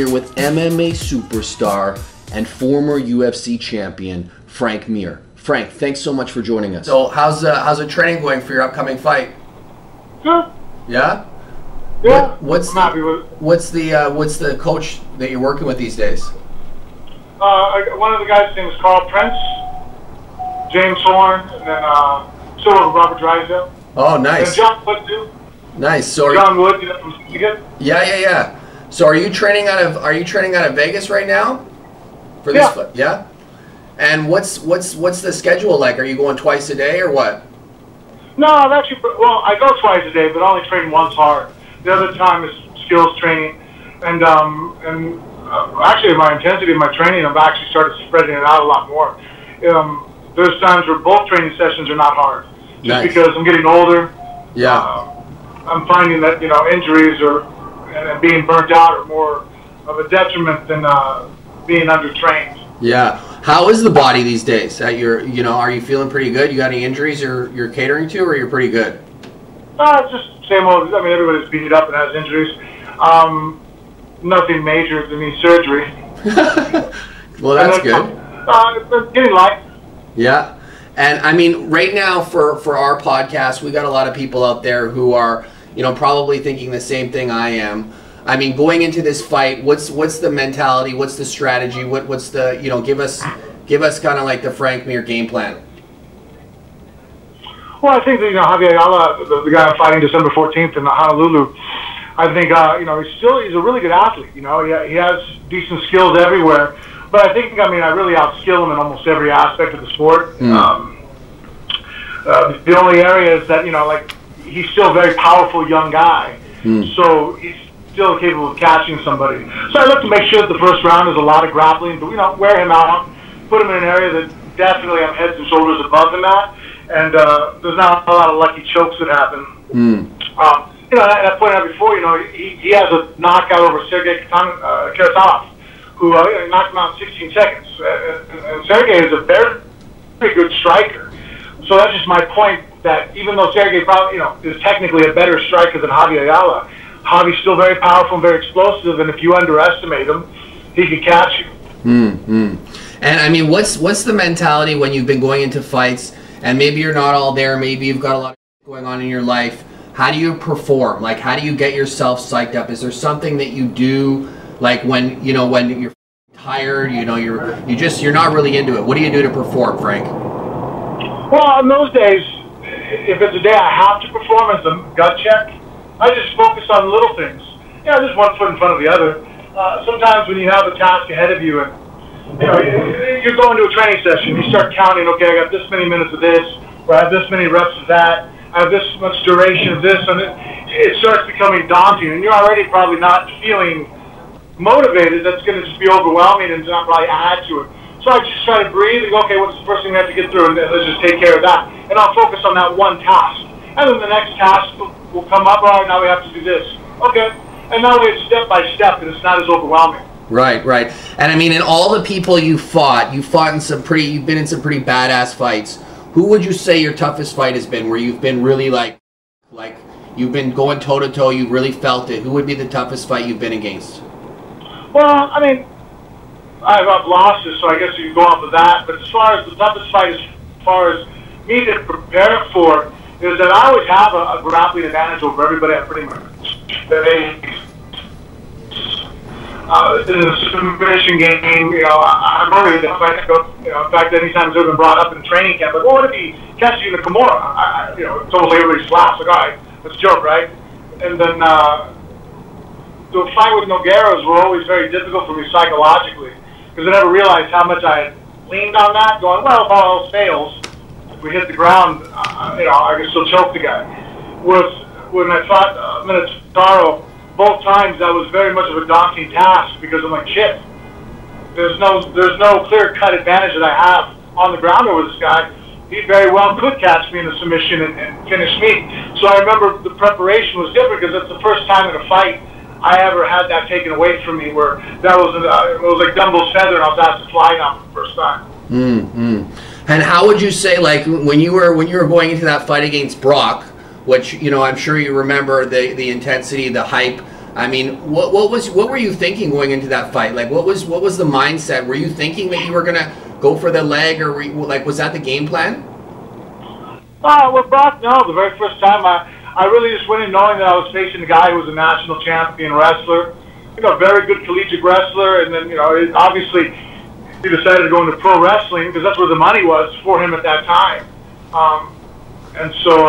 here with MMA superstar and former UFC champion, Frank Mir. Frank, thanks so much for joining us. So how's the training going for your upcoming fight? Good. Yeah? Yeah. What's the coach that you're working with these days? One of the guys' name is Carl Prince, James Horn, and then Robert Drysdale. Oh, nice. And John Wood too. Nice. So John Wood, you know, from Michigan. Yeah. So are you training out of Vegas right now? For this fight? Yeah. And what's the schedule like? Are you going twice a day or what? No, I'm actually, well, I go twice a day, but I only train once hard. The other time is skills training, and actually my intensity of my training, I've actually started spreading it out a lot more. There's times where both training sessions are not hard, just nice. Because I'm getting older. Yeah. I'm finding that, you know, injuries and being burnt out are more of a detriment than being undertrained. Yeah. How is the body these days? Are you feeling pretty good? You got any injuries you're catering to, or you're pretty good? It's just same old. I mean, everybody's beat up and has injuries. Nothing major than knee surgery. Well, that's good. It's getting light. Yeah. And I mean, right now for our podcast, we got a lot of people out there who are, probably thinking the same thing I am. I mean, going into this fight, what's the mentality? What's the strategy? What's the, give us kind of like the Frank Mir game plan. Well, I think that, Javier Ayala, the guy I'm fighting December 14th in Honolulu, I think, he's a really good athlete. He has decent skills everywhere. But I think, I really outskill him in almost every aspect of the sport. The only area is that, he's still a very powerful young guy. So he's still capable of catching somebody. So I look to make sure that the first round is a lot of grappling, but, wear him out, put him in an area that definitely I'm heads and shoulders above him at. And there's not a lot of lucky chokes that happen. I pointed out before, he has a knockout over Sergey Karatanov, who knocked him out in 16 seconds. And Sergey is a very, very good striker. So that's just my point, that even though Sergey probably, is technically a better striker than Javier Ayala, Javi's still very powerful and very explosive, and if you underestimate him, he could catch you. And I mean, what's the mentality when you've been going into fights, and maybe you're not all there, maybe you've got a lot of going on in your life? How do you perform? Like, how do you get yourself psyched up? Is there something that you do, like when you're tired, you're not really into it? What do you do to perform, Frank? Well, in those days, if it's a day I have to perform as a gut check, I just focus on little things. Just one foot in front of the other. Sometimes when you have a task ahead of you and you're going to a training session, you start counting, okay, I got this many minutes of this, or I have this many reps of that, I have this much duration of this, and it starts becoming daunting, and you're already probably not feeling motivated. That's going to just be overwhelming and not probably add to it. So I just try to breathe and go, okay, what's the first thing we have to get through, and let's just take care of that. And I'll focus on that one task. And then the next task will come up, all right, now we have to do this. Okay. And now it's step by step, and it's not as overwhelming. Right. And I mean, in all the people you've been in some pretty badass fights. Who would you say your toughest fight has been, where you've been really like you've been going toe to toe, you really felt it? Who would be the toughest fight you've been against? Well, I mean, I've losses, so I guess you can go off of that. But as far as the toughest fight, as far as me to prepare for, is that I always have a grappling advantage over everybody I pretty much in the submission game, I'm worried that if I go, in fact, anytime it's been brought up in training camp, like, well, what if he catches you in the Kimura? It's almost like everybody slaps, like, all right, that's a joke, right? And then the fight with Nogueiras were always very difficult for me psychologically, because I never realized how much I had leaned on that, going, well, if all else fails, if we hit the ground, I can still choke the guy. When I fought Minotauro, both times that was very much of a daunting task, because I'm like, shit, there's no clear-cut advantage that I have on the ground over this guy. He very well could catch me in a submission and finish me. So I remember the preparation was different, because that's the first time in a fight I ever had that taken away from me, where that was it was like Dumble's feather, and I was asked to fly now for the first time. And how would you say, like, when you were going into that fight against Brock, which I'm sure you remember the intensity, the hype. I mean, what were you thinking going into that fight? Like, what was the mindset? Were you thinking that you were gonna go for the leg, or like, was that the game plan? With Brock, no. The very first time, I really just went in knowing that I was facing a guy who was a national champion wrestler, very good collegiate wrestler, and then obviously he decided to go into pro wrestling because that's where the money was for him at that time. And so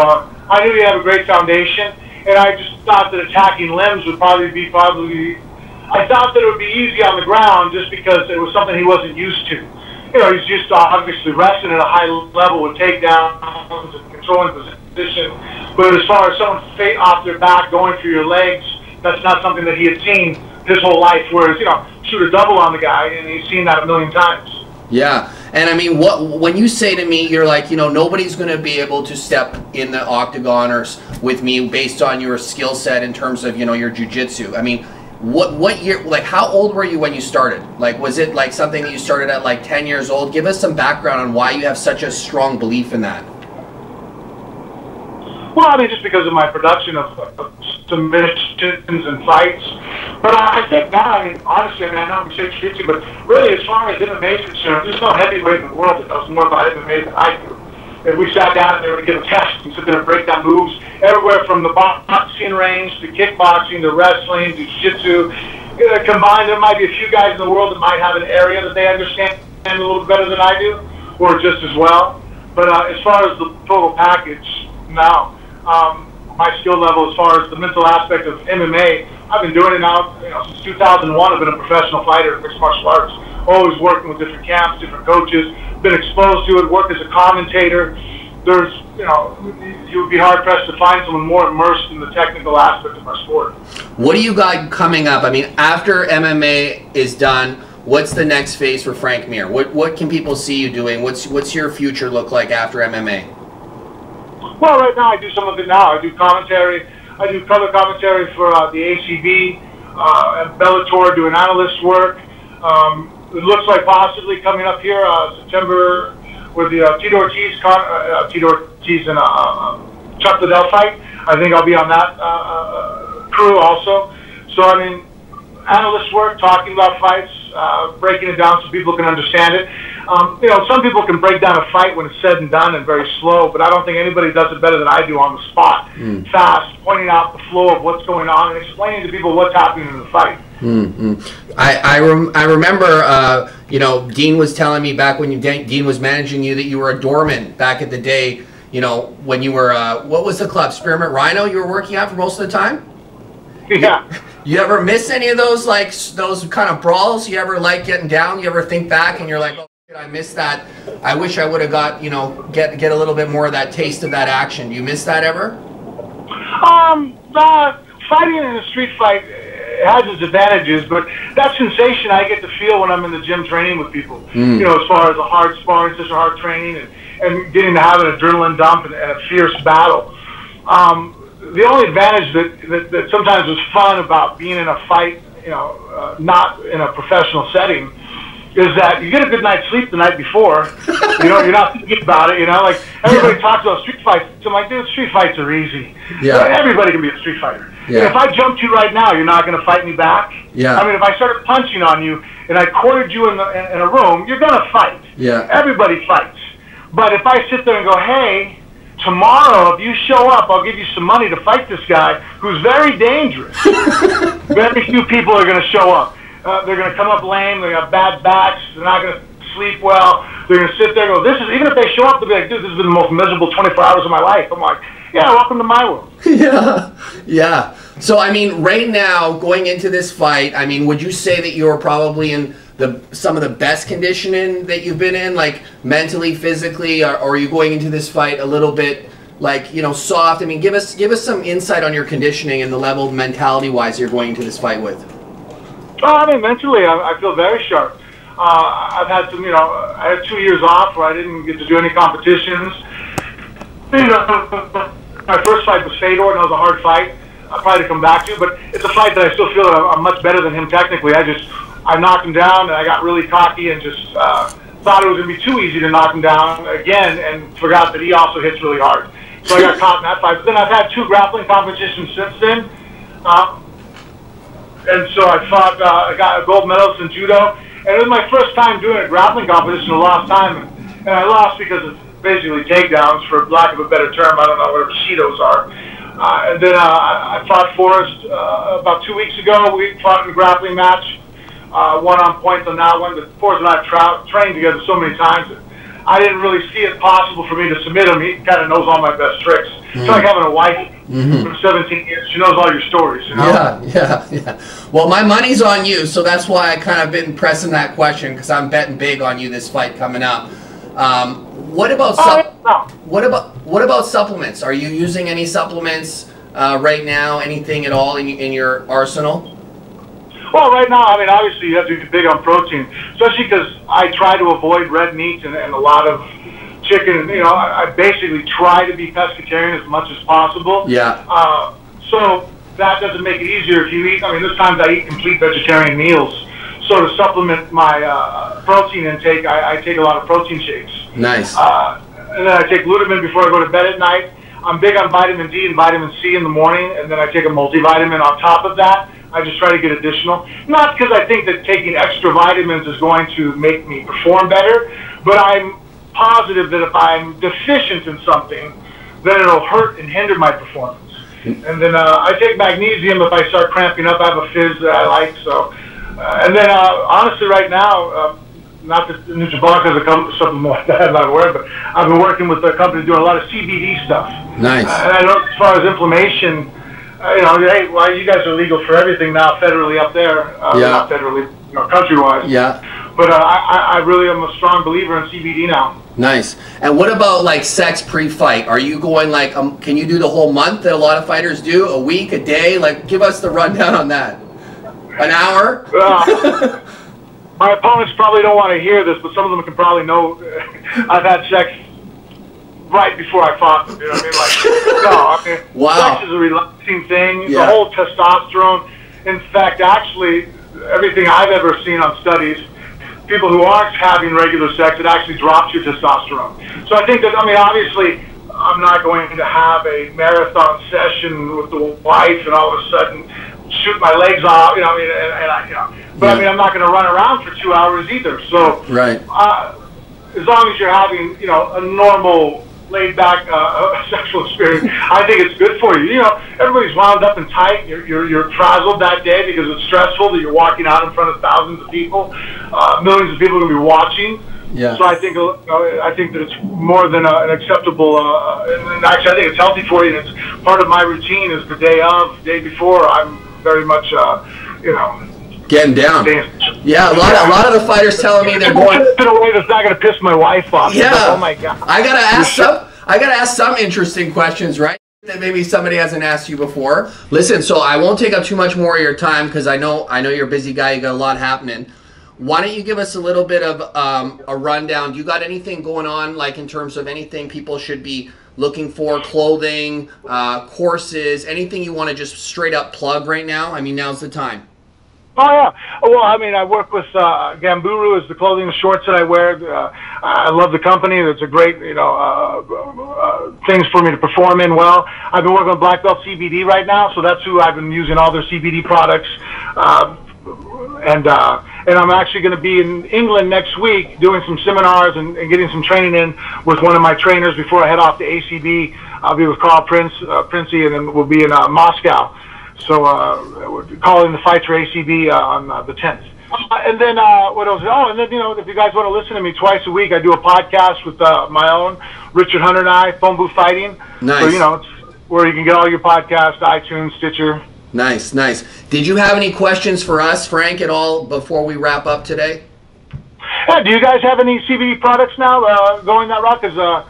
I knew he had a great foundation, and I just thought that attacking limbs would I thought that it would be easy on the ground just because it was something he wasn't used to. He's used to obviously wrestling at a high level with takedowns and controlling position. But as far as someone off their back going through your legs, that's not something that he had seen his whole life. Whereas, shoot a double on the guy, and he's seen that a million times. Yeah, and I mean, when you say to me, you're like, nobody's going to be able to step in the octagon or with me based on your skill set in terms of, your jiu-jitsu. I mean, what year, like, how old were you when you started? Like, was it like something that you started at like 10 years old? Give us some background on why you have such a strong belief in that. Well, I mean, just because of my production of submissions and fights. But I think now, honestly, I know I'm 6'2", but really, as far as MMA is concerned, there's no heavyweight in the world that knows more about MMA than I do. If we sat down and they were to give a test and sit there and break down moves, everywhere from the boxing range to kickboxing to wrestling to jiu-jitsu, combined, there might be a few guys in the world that might have an area that they understand a little better than I do, or just as well. But as far as the total package, no. My skill level as far as the mental aspect of MMA, I've been doing it now since 2001. I've been a professional fighter in mixed martial arts, always working with different camps, different coaches, been exposed to it, worked as a commentator. There's, you would be hard-pressed to find someone more immersed in the technical aspect of our sport. What do you got coming up? I mean, after MMA is done, what's the next phase for Frank Mir? What can people see you doing? What's your future look like after MMA? Well, right now I do some of it now. I do commentary. I do color commentary for the ACB, and Bellator, doing analyst work. It looks like possibly coming up here September with the Tito Ortiz and Chuck Liddell fight. I think I'll be on that crew also. So, I mean, analyst work, talking about fights, breaking it down so people can understand it. Some people can break down a fight when it's said and done and very slow, but I don't think anybody does it better than I do on the spot. Fast, pointing out the flow of what's going on and explaining to people what's happening in the fight. I remember, Dean was telling me back when Dean was managing you that you were a doorman back in the day, when you were, what was the club, Spearmint Rhino you were working at for most of the time? Yeah. You ever miss any of those, like, those kind of brawls? You ever like getting down? You ever think back and you're like, oh, shit, I missed that. I wish I would have got, get a little bit more of that taste of that action. Do you miss that ever? Fighting in a street fight has its advantages, but that sensation I get to feel when I'm in the gym training with people. As far as a hard sparring session, hard training, and getting to have an adrenaline dump and a fierce battle. The only advantage that sometimes was fun about being in a fight, not in a professional setting, is that you get a good night's sleep the night before. You're not thinking about it. Like everybody talks about street fights. So I'm like, dude, street fights are easy. Yeah. Everybody can be a street fighter. Yeah. If I jumped you right now, you're not going to fight me back. Yeah. I mean, if I started punching on you and I cornered you in a room, you're going to fight. Yeah. Everybody fights. But if I sit there and go, hey, tomorrow, if you show up, I'll give you some money to fight this guy who's very dangerous. Very few people are going to show up. They're going to come up lame. They're going to have bad backs. They're not going to sleep well. They're going to sit there and go, even if they show up, they'll be like, dude, this has been the most miserable 24 hours of my life. I'm like, yeah, welcome to my world. Yeah. So, I mean, right now, going into this fight, I mean, would you say that you're probably in some of the best conditioning that you've been in, like mentally, physically, or are you going into this fight a little bit like, soft? I mean, give us some insight on your conditioning and the level mentality-wise you're going into this fight with. I mean, mentally, I feel very sharp. I've had some, I had 2 years off where I didn't get to do any competitions. My first fight was Fedor, and that was a hard fight. I'll probably come back to, but it's a fight that I still feel that I'm much better than him technically. I knocked him down, and I got really cocky and just thought it was going to be too easy to knock him down again, and forgot that he also hits really hard. So I got caught in that fight. But then I've had 2 grappling competitions since then. and so I fought. I got a gold medalist in judo, and it was my first time doing a grappling competition a long time, and I lost because it's basically takedowns, for lack of a better term. I don't know whatever Shidos are. And then I fought Forrest about 2 weeks ago. We fought in a grappling match, won on points on that one. But Forrest and I have trained together so many times that I didn't really see it possible for me to submit him. He kind of knows all my best tricks. It's like having a wife for 17 years. She knows all your stories, you know? Yeah. Well, my money's on you, so that's why I kind of been pressing that question, because I'm betting big on you this fight coming up. What about what about supplements? Are you using any supplements right now? Anything at all in your arsenal? Well, right now, I mean, obviously you have to be big on protein, especially because I try to avoid red meat and a lot of chicken. You know, I basically try to be pescatarian as much as possible. Yeah. So that doesn't make it easier if you eat. I mean, there's times I eat complete vegetarian meals. So to supplement my protein intake, I take a lot of protein shakes. Nice. And then I take glutamine before I go to bed at night. I'm big on vitamin D and vitamin C in the morning, and then I take a multivitamin on top of that. I just try to get additional. Not because I think that taking extra vitamins is going to make me perform better, but I'm positive that if I'm deficient in something, then it'll hurt and hinder my performance. And then I take magnesium if I start cramping up. I have a fizz that I like. So, and then honestly, right now, not that Nutrabolics has a supplement like that, I'm not aware, but I've been working with a company doing a lot of CBD stuff. Nice. And I know as far as inflammation, you know, hey, well, you guys are legal for everything now, federally up there. Not federally, you know, countrywide. Yeah. But I really am a strong believer in CBD now. Nice. And what about like sex pre-fight? Are you going like, can you do the whole month that a lot of fighters do? A week, a day? Like, give us the rundown on that. An hour? My opponents probably don't want to hear this, but some of them can probably know I've had sex right before I fought them. You know what I mean? Like, no, I mean, wow. Sex is a relaxing thing. Yeah. The whole testosterone. In fact, actually, everything I've ever seen on studies, people who aren't having regular sex, it actually drops your testosterone. So I think that, I mean, obviously, I'm not going to have a marathon session with the wife and all of a sudden shoot my legs off, you know, I mean, and I, you know. But yeah. I mean, I'm not going to run around for 2 hours either. So, right. As long as you're having, you know, a normal, laid-back sexual experience, I think it's good for you. You know, everybody's wound up and tight. You're frazzled that day because it's stressful that you're walking out in front of thousands of people. Millions of people are going to be watching. Yeah. So I think that it's more than an acceptable. And actually, I think it's healthy for you. And it's part of my routine. Is the day before. I'm very much, you know, getting down. Yeah, a lot of the fighters telling me they're going in a way that's not going to piss my wife off. Yeah. Like, oh my God. I gotta ask some interesting questions, right? That maybe somebody hasn't asked you before. Listen, so I won't take up too much more of your time because I know you're a busy guy. You got a lot happening. Why don't you give us a little bit of a rundown? Do you got anything going on, like in terms of anything people should be looking for, clothing, courses, anything you want to just straight up plug right now? I mean, now's the time. Oh, yeah. Well, I mean, I work with Gamburu is the clothing and shorts that I wear. I love the company. It's a great, you know, things for me to perform in well. I've been working with Black Belt CBD right now, so that's who I've been using all their CBD products. And I'm actually going to be in England next week doing some seminars and getting some training in with one of my trainers before I head off to ACB. I'll be with Carl Princey, and then we'll be in Moscow. So we're calling the fights for ACB on the 10th. And then what else? Oh, and then, you know, if you guys want to listen to me twice a week, I do a podcast with my own, Richard Hunter and I, Phone Booth Fighting. Nice. So, you know, it's where you can get all your podcasts, iTunes, Stitcher. Nice, nice. Did you have any questions for us, Frank, at all before we wrap up today? Yeah, do you guys have any CBD products now going that route? Because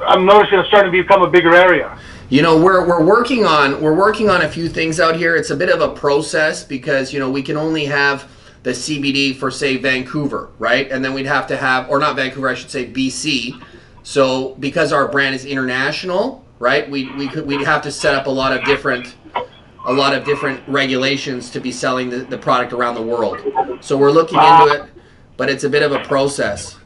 I'm noticing it's starting to become a bigger area. You know, we're working on a few things out here. It's a bit of a process because, you know, we can only have the CBD for, say, Vancouver, right? And then we'd have to have, or not Vancouver, I should say BC. So because our brand is international, right? We'd have to set up a lot of different regulations to be selling the product around the world. So we're looking into it, but it's a bit of a process.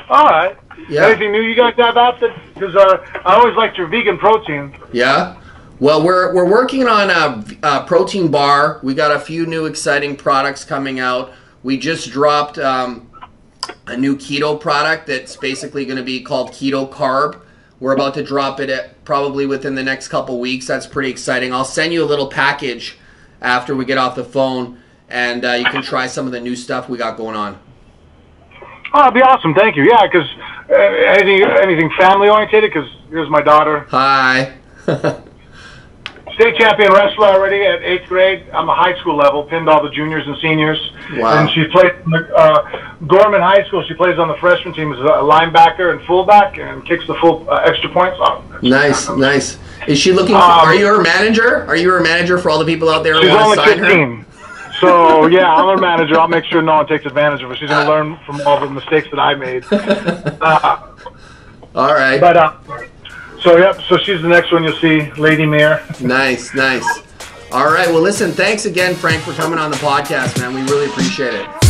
All right. Yeah. Anything new you guys have out there? Because I always liked your vegan protein. Yeah. Well, we're working on a protein bar. We got a few new exciting products coming out. We just dropped a new keto product that's basically going to be called Keto Carb. We're about to drop it probably within the next couple weeks. That's pretty exciting. I'll send you a little package after we get off the phone, and you can try some of the new stuff we got going on. Oh, that'd be awesome. Thank you. Yeah, because anything family oriented. Because here's my daughter. Hi. State champion wrestler already at 8th grade. I'm a high school level, pinned all the juniors and seniors. Wow. And she played in Gorman High School. She plays on the freshman team as a linebacker and fullback and kicks the full extra points. Oh, nice, nice. Is she looking for, are you her manager? Are you her manager for all the people out there who want to sign her? She's only 15. So, yeah, I'm her manager. I'll make sure no one takes advantage of her. She's going to learn from all the mistakes that I made. All right. But, so, yep, so she's the next one you'll see, Lady Mare. Nice, nice. All right, well, listen, thanks again, Frank, for coming on the podcast, man. We really appreciate it.